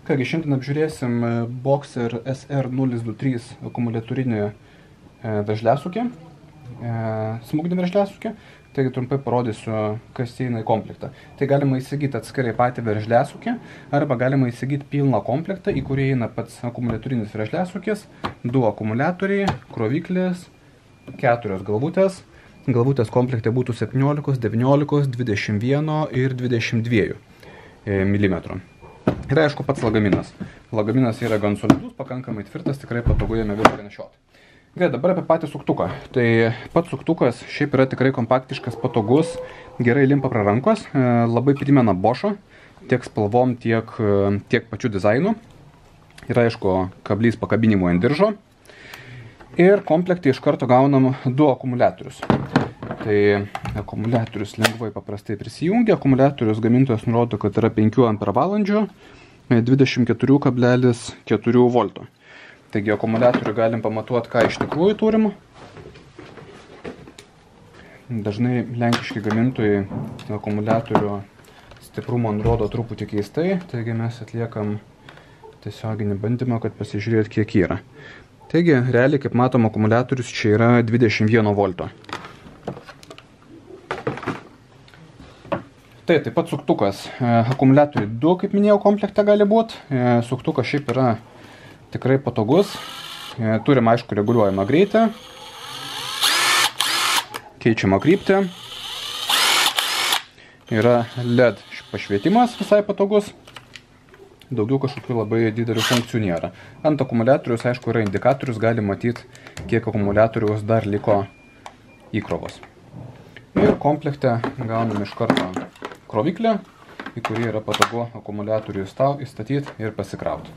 Kągi, šiandien apžiūrėsim Boxer SR023 akumuliatorinį veržliasukį, smūginį veržliasukį. Taigi trumpai parodysiu, kas įeina į komplektą. Tai galima įsigyti atskirai patį veržliasukį, arba galima įsigyti pilną komplektą, į kurį įeina pats akumuliatorinis veržliasukis, 2 akumuliatoriai, kroviklis, 4 galvutės. Galvutės komplekte būtų 17, 19, 21 ir 22 mm. Ir aišku pats lagaminas. Lagaminas yra gan solidus, pakankamai tvirtas, tikrai patogu jame viską nešioti. Gerai, dabar apie patį suktuką. Tai pats suktukas šiaip yra tikrai kompaktiškas, patogus, gerai limpa prie rankos, labai primena Bosch'ą, tiek spalvom, tiek pačiu dizainu. Ir aišku, kablys pakabinimo ant diržo. Ir komplekte iš karto gaunam 2 akumuliatorius. Tai akumuliatorius lengvai paprastai prisijungia. Akumuliatorius gamintojas nurodo, kad yra 5 ampervalandžių, 24,4 voltų. Taigi akumuliatorių galim pamatuoti, ką iš tikrųjų turim. Dažnai lenkiški gamintojai akumuliatorių stiprumą nurodo truputį keistai, taigi mes atliekam tiesioginį bandymą, kad pasižiūrėt, kiek yra. Taigi, realiai, kaip matom, akumuliatorius čia yra 21 volto. Tai taip pat suktukas. Akumuliatoriai 2, kaip minėjau, komplekte gali būti. Suktukas šiaip yra tikrai patogus. Turim, aišku, reguliuojamą greitį. Keičiamą kryptį. Yra LED pašvietimas visai patogus. Daugiau kažkokių labai didelių funkcijų nėra. Ant akumuliatorius, aišku, yra indikatorius, gali matyti, kiek akumuliatoriaus dar liko įkrovos. Ir komplekte gaunam iš karto kroviklį, į kurį yra patogu akumuliatorių įstatyti ir pasikrauti.